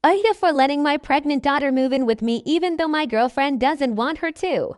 AITAH for letting my pregnant daughter move in with me even though my girlfriend doesn't want her to.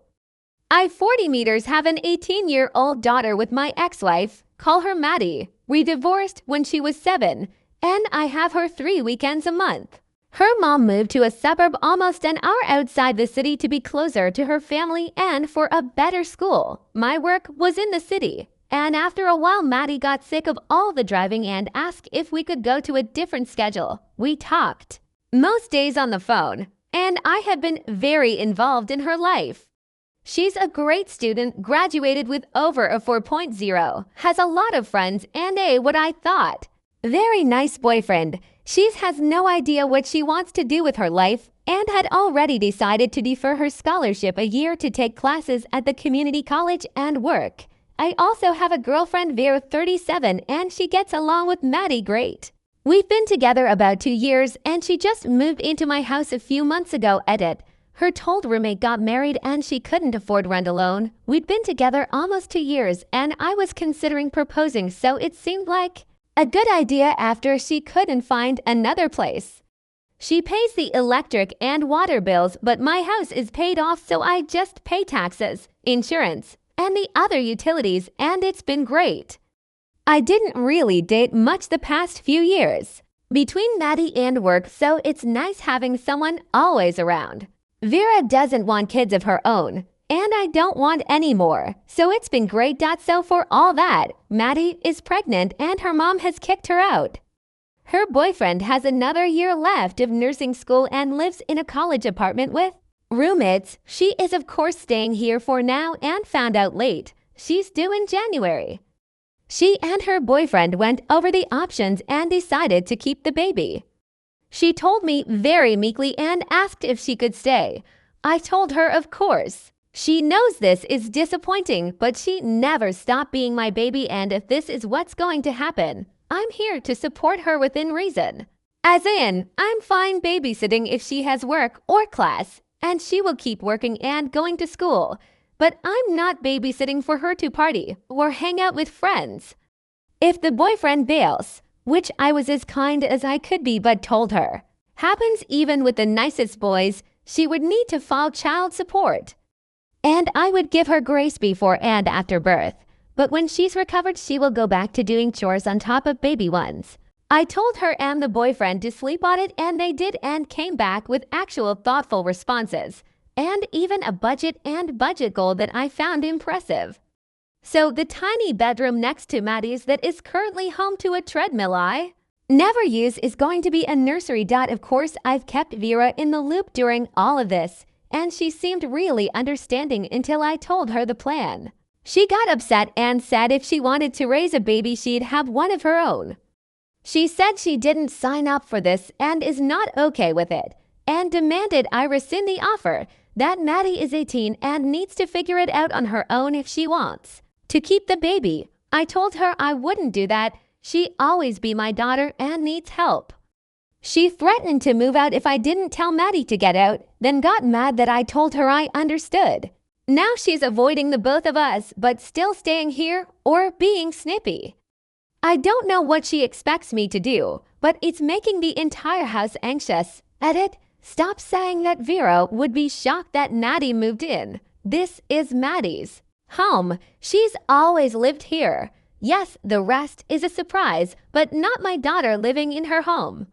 I 40 meters have an 18-year-old daughter with my ex-wife, call her Maddie. We divorced when she was 7, and I have her 3 weekends a month. Her mom moved to a suburb almost an hour outside the city to be closer to her family and for a better school. My work was in the city, and after a while Maddie got sick of all the driving and asked if we could go to a different schedule. We talked most days on the phone, and I have been very involved in her life. She's a great student, graduated with over a 4.0, has a lot of friends, and what I thought, very nice boyfriend. She has no idea what she wants to do with her life and had already decided to defer her scholarship a year to take classes at the community college and work. I also have a girlfriend, Vera, 37, and she gets along with Maddie great. We've been together about 2 years, and she just moved into my house a few months ago. Her old roommate got married and she couldn't afford rent alone. We'd been together almost 2 years, and I was considering proposing, so it seemed like a good idea after she couldn't find another place. She pays the electric and water bills, but my house is paid off, so I just pay taxes, insurance, and the other utilities, and it's been great. I didn't really date much the past few years between Maddie and work, so it's nice having someone always around. Vera doesn't want kids of her own, and I don't want any more, so it's been great. So for all that, Maddie is pregnant and her mom has kicked her out. Her boyfriend has another year left of nursing school and lives in a college apartment with roommates. She is of course staying here for now and found out late she's due in January. She and her boyfriend went over the options and decided to keep the baby. She told me very meekly and asked if she could stay. I told her of course. She knows this is disappointing, but she never stopped being my baby, and if this is what's going to happen, I'm here to support her within reason. As in, I'm fine babysitting if she has work or class, and she will keep working and going to school. But I'm not babysitting for her to party or hang out with friends. If the boyfriend bails, which I was as kind as I could be but told her, happens even with the nicest boys, she would need to file child support. And I would give her grace before and after birth. But when she's recovered, she will go back to doing chores on top of baby ones. I told her and the boyfriend to sleep on it, and they did, and came back with actual thoughtful responses, and even a budget goal that I found impressive. So the tiny bedroom next to Maddie's that is currently home to a treadmill I never use is going to be a nursery. Of course, I've kept Vera in the loop during all of this, and she seemed really understanding until I told her the plan. She got upset and said if she wanted to raise a baby, she'd have one of her own. She said she didn't sign up for this and is not okay with it, and demanded I rescind the offer, that Maddie is 18 and needs to figure it out on her own if she wants to keep the baby. I told her I wouldn't do that. She always be my daughter and needs help. She threatened to move out if I didn't tell Maddie to get out, then got mad that I told her I understood. Now she's avoiding the both of us, but still staying here or being snippy. I don't know what she expects me to do, but it's making the entire house anxious. Stop saying that Vera would be shocked that Maddie moved in. This is Maddie's home. She's always lived here. Yes, the rest is a surprise, but not my daughter living in her home.